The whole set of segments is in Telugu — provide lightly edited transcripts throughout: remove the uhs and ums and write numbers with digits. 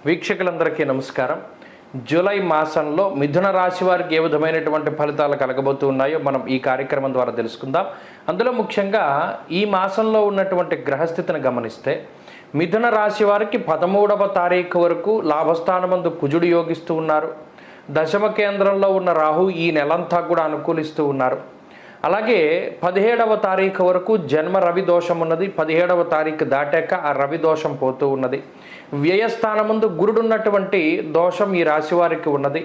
వీక్షకులందరికీ నమస్కారం. జూలై మాసంలో మిథున రాశి వారికి ఏ విధమైనటువంటి ఫలితాలు కలగబోతూ ఉన్నాయో మనం ఈ కార్యక్రమం ద్వారా తెలుసుకుందాం. అందులో ముఖ్యంగా ఈ మాసంలో ఉన్నటువంటి గ్రహస్థితిని గమనిస్తే మిథున రాశి వారికి 13వ తారీఖు వరకు లాభస్థానమందు కుజుడు యోగిస్తూ ఉన్నారు. దశమ కేంద్రంలో ఉన్న రాహు ఈ నెలంతా కూడా అనుకూలిస్తూ ఉన్నారు. అలాగే 17వ తారీఖు వరకు జన్మ రవి దోషం ఉన్నది. 17వ తారీఖు దాటాక ఆ రవి దోషం పోతూ ఉన్నది. వ్యయస్థానమందు గురుడున్నటువంటి దోషం ఈ రాశి వారికి ఉన్నది.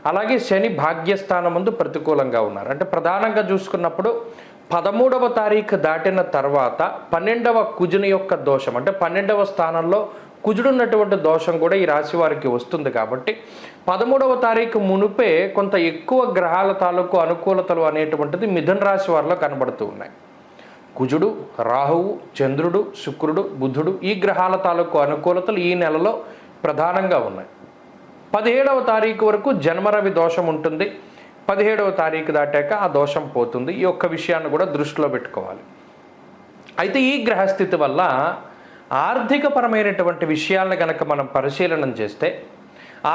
అలాగే శని భాగ్యస్థానమందు ప్రతికూలంగా ఉన్నారు. అంటే ప్రధానంగా చూసుకున్నప్పుడు 13వ తారీఖు దాటిన తర్వాత 12వ కుజుని యొక్క దోషం, అంటే 12వ స్థానంలో కుజుడున్నటువంటి దోషం కూడా ఈ రాశి వారికి వస్తుంది. కాబట్టి 13వ తారీఖు మునుపే కొంత ఎక్కువ గ్రహాల తాలూకు అనుకూలతలు అనేటువంటిది మిథున రాశి వారిలో కనబడుతూ ఉన్నాయి. కుజుడు, రాహువు, చంద్రుడు, శుక్రుడు, బుధుడు ఈ గ్రహాల తాలూకు అనుకూలతలు ఈ నెలలో ప్రధానంగా ఉన్నాయి. 17వ తారీఖు వరకు జన్మరవి దోషం ఉంటుంది. 17వ తారీఖు దాటాక ఆ దోషం పోతుంది. ఈ ఒక్క విషయాన్ని కూడా దృష్టిలో పెట్టుకోవాలి. అయితే ఈ గ్రహస్థితి వల్ల ఆర్థికపరమైనటువంటి విషయాలను కనుక మనం పరిశీలన చేస్తే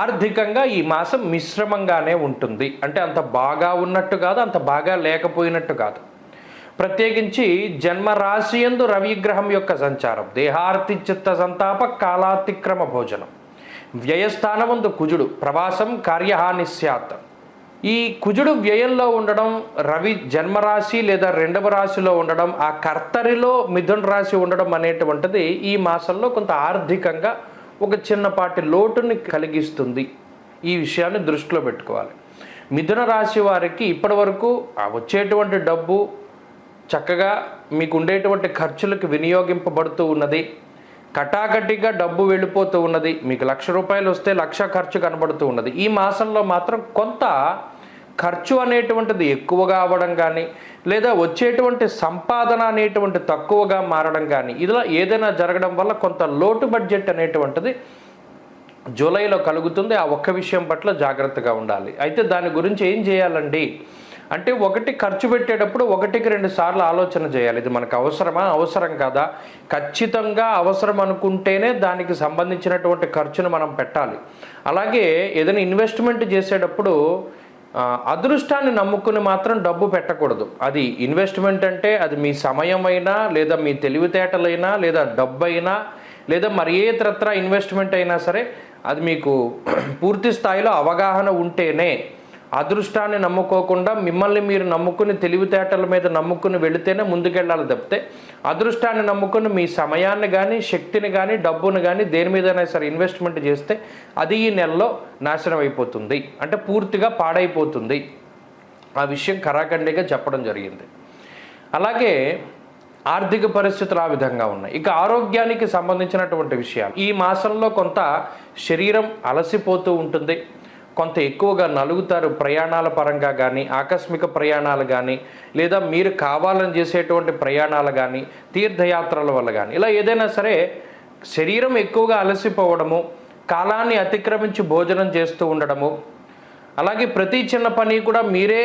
ఆర్థికంగా ఈ మాసం మిశ్రమంగానే ఉంటుంది. అంటే అంత బాగా ఉన్నట్టు కాదు, అంత బాగా లేకపోయినట్టు కాదు. ప్రత్యేకించి జన్మరాశి యందు రవిగ్రహం యొక్క సంచారం, దేహార్తి చిత్త సంతాప కాలాతిక్రమ భోజనం, వ్యయస్థానమందు కుజుడు ప్రవాసం కార్యహాని స్యాత్. ఈ కుజుడు వ్యయంలో ఉండడం, రవి జన్మరాశి లేదా 2వ రాశిలో ఉండడం, ఆ కర్తరిలో మిథున రాశి ఉండడం అనేటువంటిది ఈ మాసంలో కొంత ఆర్థికంగా ఒక చిన్నపాటి లోటుని కలిగిస్తుంది. ఈ విషయాన్ని దృష్టిలో పెట్టుకోవాలి. మిథున రాశి వారికి ఇప్పటి వరకు వచ్చేటువంటి డబ్బు చక్కగా మీకు ఉండేటువంటి ఖర్చులకు వినియోగింపబడుతూ ఉన్నది. కటాకటిగా డబ్బు వెళ్ళిపోతూ ఉన్నది. మీకు ₹1,00,000 వస్తే 1,00,000 ఖర్చు కనబడుతూ ఉన్నది. ఈ మాసంలో మాత్రం కొంత ఖర్చు అనేటువంటిది ఎక్కువగా అవ్వడం కానీ, లేదా వచ్చేటువంటి సంపాదన అనేటువంటి తక్కువగా మారడం కానీ, ఇలా ఏదైనా జరగడం వల్ల కొంత లోటు బడ్జెట్ అనేటువంటిది జూలైలో కలుగుతుంది. ఆ ఒక్క విషయం పట్ల జాగ్రత్తగా ఉండాలి. అయితే దాని గురించి ఏం చేయాలండి అంటే, ఒకటి ఖర్చు పెట్టేటప్పుడు 1-2 సార్లు ఆలోచన చేయాలి. ఇది మనకు అవసరమా, అవసరం కాదా, ఖచ్చితంగా అవసరం అనుకుంటేనే దానికి సంబంధించినటువంటి ఖర్చును మనం పెట్టాలి. అలాగే ఏదైనా ఇన్వెస్ట్మెంట్ చేసేటప్పుడు అదృష్టాన్ని నమ్ముకుని మాత్రం డబ్బు పెట్టకూడదు. అది ఇన్వెస్ట్మెంట్ అంటే అది మీ సమయమైనా, లేదా మీ తెలివితేటలైనా, లేదా డబ్బు అయినా, లేదా మరి ఏ ఇతరత్ర ఇన్వెస్ట్మెంట్ అయినా సరే అది మీకు పూర్తి స్థాయిలో అవగాహన ఉంటేనే. అదృష్టాన్ని నమ్ముకోకుండా మిమ్మల్ని మీరు నమ్ముకుని తెలివితేటల మీద నమ్ముకుని వెళితేనే ముందుకెళ్ళాలి తప్పితే, అదృష్టాన్ని నమ్ముకుని మీ సమయాన్ని కానీ, శక్తిని కానీ, డబ్బును కానీ దేని మీదైనా సరే ఇన్వెస్ట్మెంట్ చేస్తే అది ఈ నెలలో నాశనం అయిపోతుంది. అంటే పూర్తిగా పాడైపోతుంది. ఆ విషయం కరాఖండిగా చెప్పడం జరిగింది. అలాగే ఆర్థిక పరిస్థితులు ఆ విధంగా ఉన్నాయి. ఇక ఆరోగ్యానికి సంబంధించినటువంటి విషయాలు ఈ మాసంలో కొంత శరీరం అలసిపోతూ ఉంటుంది. కొంత ఎక్కువగా నలుగుతారు ప్రయాణాల పరంగా కానీ, ఆకస్మిక ప్రయాణాలు కానీ, లేదా మీరు కావాలని చేసేటువంటి ప్రయాణాలు కానీ, తీర్థయాత్రల వల్ల కానీ, ఇలా ఏదైనా సరే శరీరం ఎక్కువగా అలసిపోవడము, కాలాన్ని అతిక్రమించి భోజనం చేస్తూ ఉండడము, అలాగే ప్రతి చిన్న పని కూడా మీరే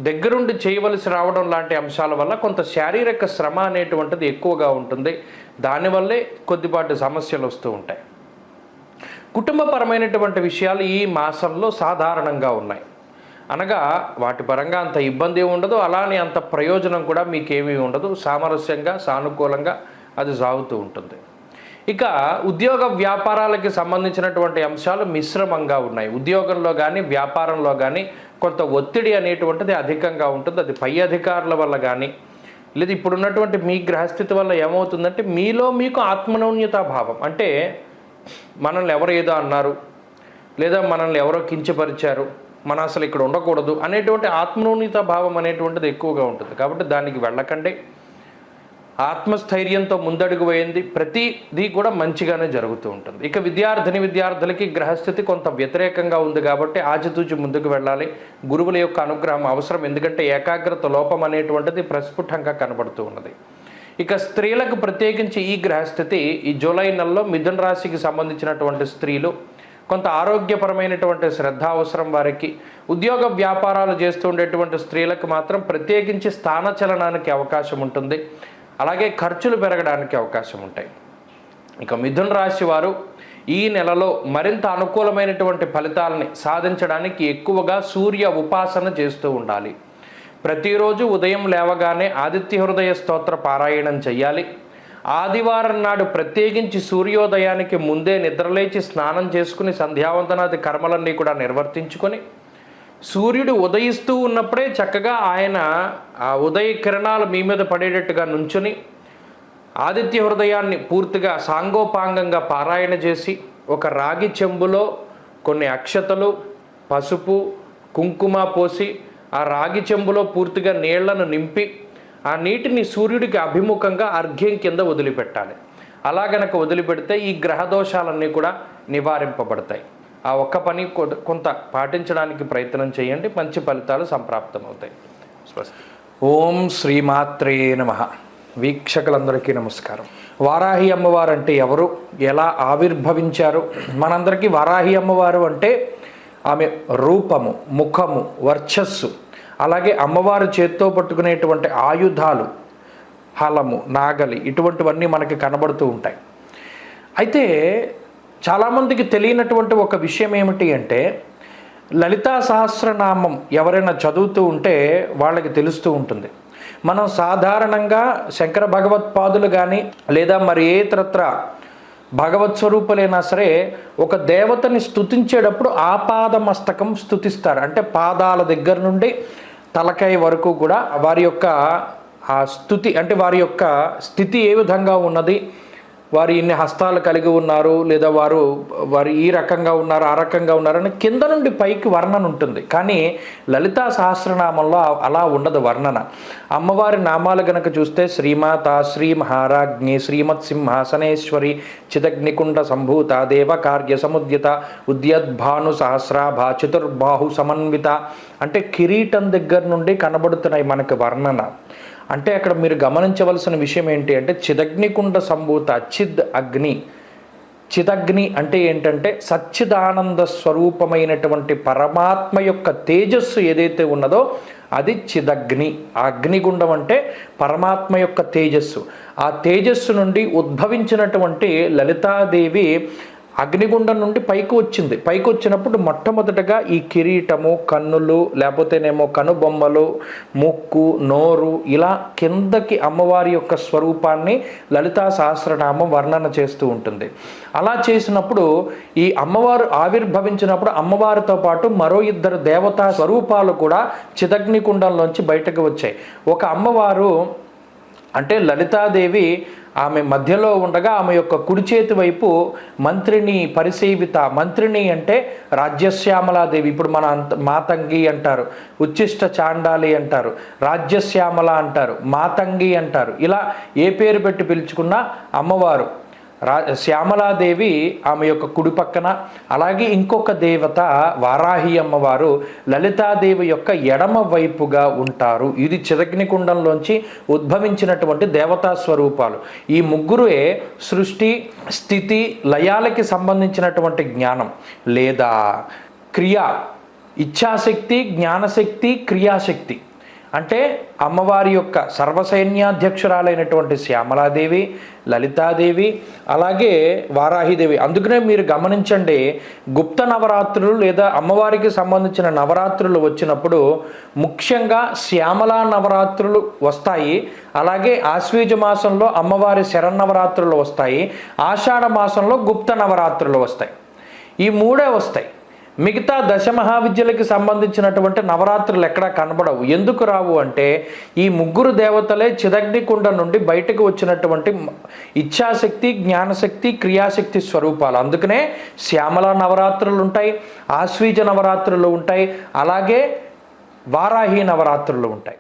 దగ్గరుండి చేయవలసి రావడం లాంటి అంశాల వల్ల కొంత శారీరక శ్రమ అనేటువంటిది ఎక్కువగా ఉంటుంది. దానివల్లే కొద్దిపాటి సమస్యలు వస్తూ ఉంటాయి. కుటుంబపరమైనటువంటి విషయాలు ఈ మాసంలో సాధారణంగా ఉన్నాయి. అనగా వాటి పరంగా అంత ఇబ్బంది ఉండదు, అలానే అంత ప్రయోజనం కూడా మీకేమీ ఉండదు. సామరస్యంగా, సానుకూలంగా అది సాగుతూ ఉంటుంది. ఇక ఉద్యోగ వ్యాపారాలకి సంబంధించినటువంటి అంశాలు మిశ్రమంగా ఉన్నాయి. ఉద్యోగంలో కానీ, వ్యాపారంలో కానీ కొంత ఒత్తిడి అనేటువంటిది అధికంగా ఉంటుంది. అది పై అధికారుల వల్ల కానీ, లేదా ఇప్పుడున్నటువంటి మీ గ్రహస్థితి వల్ల ఏమవుతుందంటే మీలో మీకు ఆత్మనౌన్యతా భావం, అంటే మనల్ని ఎవరు ఏదో అన్నారు, లేదా మనల్ని ఎవరో కించపరిచారు, మనం అసలు ఇక్కడ ఉండకూడదు అనేటువంటి ఆత్మనౌన్యతా భావం అనేటువంటిది ఎక్కువగా ఉంటుంది. కాబట్టి దానికి వెళ్ళకండి. ఆత్మస్థైర్యంతో ముందడుగు వేయండి. ప్రతిదీ కూడా మంచిగానే జరుగుతూ ఉంటుంది. ఇక విద్యార్థులకి గ్రహస్థితి కొంత వ్యతిరేకంగా ఉంది కాబట్టి ఆచితూచి ముందుకు వెళ్ళాలి. గురువుల యొక్క అనుగ్రహం అవసరం. ఎందుకంటే ఏకాగ్రత లోపం అనేటువంటిది ప్రస్ఫుటంగా కనబడుతూ ఉన్నది. ఇక స్త్రీలకు ప్రత్యేకించి ఈ గ్రహస్థితి ఈ జూలై నెలలో మిథున రాశికి సంబంధించినటువంటి స్త్రీలు కొంత ఆరోగ్యపరమైనటువంటి శ్రద్ధ అవసరం వారికి. ఉద్యోగ వ్యాపారాలు చేస్తూ ఉండేటువంటి స్త్రీలకు మాత్రం ప్రత్యేకించి స్థానచలనానికి అవకాశం ఉంటుంది. అలాగే ఖర్చులు పెరగడానికి అవకాశం ఉంటాయి. ఇక మిథున రాశి వారు ఈ నెలలో మరింత అనుకూలమైనటువంటి ఫలితాలని సాధించడానికి ఎక్కువగా సూర్య ఉపాసన చేస్తూ ఉండాలి. ప్రతిరోజు ఉదయం లేవగానే ఆదిత్య హృదయ స్తోత్ర పారాయణం చెయ్యాలి. ఆదివారం నాడు ప్రత్యేకించి సూర్యోదయానికి ముందే నిద్రలేచి స్నానం చేసుకుని సంధ్యావందనాది కర్మలన్నీ కూడా నిర్వర్తించుకొని సూర్యుడు ఉదయిస్తూ ఉన్నప్పుడే చక్కగా ఆయన ఆ ఉదయ కిరణాలు మీ మీద పడేటట్టుగా నుంచుని ఆదిత్య హృదయాన్ని పూర్తిగా సాంగోపాంగంగా పారాయణ చేసి ఒక రాగి చెంబులో కొన్ని అక్షతలు, పసుపు, కుంకుమ పోసి ఆ రాగి చెంబులో పూర్తిగా నీళ్లను నింపి ఆ నీటిని సూర్యుడికి అభిముఖంగా అర్ఘ్యం కింద వదిలిపెట్టాలి. అలా గనక వదిలిపెడితే ఈ గ్రహదోషాలన్నీ కూడా నివారింపబడతాయి. ఆ ఒక్క పని కొంత పాటించడానికి ప్రయత్నం చేయండి, మంచి ఫలితాలు సంప్రాప్తమవుతాయి. స్వస్తి. ఓం శ్రీమాత్రే నమః. వీక్షకులందరికీ నమస్కారం. వారాహి అమ్మవారు అంటే ఎవరు, ఎలా ఆవిర్భవించారు? మనందరికీ వారాహి అమ్మవారు అంటే ఆమె రూపము, ముఖము, వర్చస్సు, అలాగే అమ్మవారు చేత్తో పట్టుకునేటువంటి ఆయుధాలు, హలము, నాగలి, ఇటువంటివన్నీ మనకి కనబడుతూ ఉంటాయి. అయితే చాలామందికి తెలియనటువంటి ఒక విషయం ఏమిటి అంటే లలితా సహస్రనామం ఎవరైనా చదువుతూ ఉంటే వాళ్ళకి తెలుస్తూ ఉంటుంది. మనం సాధారణంగా శంకర భగవత్పాదులు కానీ లేదా మరి ఏ ఇతరత్ర భగవత్ స్వరూపులైనా సరే ఒక దేవతని స్తుతించేటప్పుడు ఆపాద మస్తకం స్తుతిస్తారు. అంటే పాదాల దగ్గర నుండి తలకాయ వరకు కూడా వారి యొక్క ఆ స్తుతి, అంటే వారి యొక్క స్థితి ఏ విధంగా ఉన్నది, వారు ఇన్ని హస్తాలు కలిగి ఉన్నారు, లేదా వారు ఈ రకంగా ఉన్నారు, ఆ రకంగా ఉన్నారని కింద నుండి పైకి వర్ణన ఉంటుంది. కానీ లలితా సహస్రనామంలో అలా ఉండదు వర్ణన. అమ్మవారి నామాలు గనక చూస్తే శ్రీమాత, శ్రీ మహారాజ్ఞి, శ్రీమత్ సింహాసనేశ్వరి, చిదగ్నికుండ సంభూత, దేవకార్య సముద్యత, ఉద్యద్భాను సహస్రాభ, చతుర్బాహు సమన్విత, అంటే కిరీటం దగ్గర నుండి కనబడుతున్నాయి మనకి వర్ణన. అంటే అక్కడ మీరు గమనించవలసిన విషయం ఏంటి అంటే చిదగ్నికుండ సంభూత, చిద్ అగ్ని. చిదగ్ని అంటే ఏంటంటే సచ్చిదానంద స్వరూపమైనటువంటి పరమాత్మ యొక్క తేజస్సు ఏదైతే ఉన్నదో అది చిదగ్ని. ఆ అగ్నిగుండం అంటే పరమాత్మ యొక్క తేజస్సు. ఆ తేజస్సు నుండి ఉద్భవించినటువంటి లలితాదేవి అగ్నిగుండం నుండి పైకి వచ్చింది. పైకి వచ్చినప్పుడు మొట్టమొదటగా ఈ కిరీటము, కన్నులు, లేకపోతేనేమో కనుబొమ్మలు, ముక్కు, నోరు, ఇలా కిందకి అమ్మవారి యొక్క స్వరూపాన్ని లలితా సహస్రనామం వర్ణన చేస్తూ ఉంటుంది. అలా చేసినప్పుడు ఈ అమ్మవారు ఆవిర్భవించినప్పుడు అమ్మవారితో పాటు మరో ఇద్దరు దేవతా స్వరూపాలు కూడా చిదగ్నికుండంలోంచి బయటకు వచ్చాయి. ఒక అమ్మవారు అంటే లలితాదేవి ఆమె మధ్యలో ఉండగా ఆమె యొక్క కుడి చేతి వైపు మంత్రిని పరిసేవిత. మంత్రిని అంటే రాజ్యశ్యామలాదేవి. ఇప్పుడు మన మాతంగి అంటారు, ఉచ్చిష్ట చాండాలి అంటారు, రాజ్యశ్యామల అంటారు, మాతంగి అంటారు. ఇలా ఏ పేరు పెట్టి పిలుచుకున్నా అమ్మవారు శ్యామలాదేవి ఆమె యొక్క కుడి పక్కన, అలాగే ఇంకొక దేవత వారాహి అమ్మవారు లలితాదేవి యొక్క ఎడమ వైపుగా ఉంటారు. ఇది చిదగ్నికుండంలోంచి ఉద్భవించినటువంటి దేవతా స్వరూపాలు. ఈ ముగ్గురే సృష్టి, స్థితి, లయాలకి సంబంధించినటువంటి జ్ఞానం లేదా క్రియ, ఇచ్ఛాశక్తి, జ్ఞానశక్తి, క్రియాశక్తి. అంటే అమ్మవారి యొక్క సర్వసైన్యాధ్యక్షురాలైనటువంటి శ్యామలాదేవి, లలితాదేవి, అలాగే వారాహిదేవి. అందుకనే మీరు గమనించండి, గుప్త నవరాత్రులు లేదా అమ్మవారికి సంబంధించిన నవరాత్రులు వచ్చినప్పుడు ముఖ్యంగా శ్యామలా నవరాత్రులు వస్తాయి. అలాగే ఆశ్వీజ మాసంలో అమ్మవారి శరన్నవరాత్రులు వస్తాయి. ఆషాఢ మాసంలో గుప్త నవరాత్రులు వస్తాయి. ఈ మూడే వస్తాయి. మిగతా దశమహావిద్యలకి సంబంధించినటువంటి నవరాత్రులు ఎక్కడా కనబడవు. ఎందుకు రావు అంటే ఈ ముగ్గురు దేవతలే చిదగ్నికుండ నుండి బయటకు వచ్చినటువంటి ఇచ్ఛాశక్తి, జ్ఞానశక్తి, క్రియాశక్తి స్వరూపాలు. అందుకనే శ్యామల నవరాత్రులు ఉంటాయి, ఆశ్వీజ నవరాత్రులు ఉంటాయి, అలాగే వారాహి నవరాత్రులు ఉంటాయి.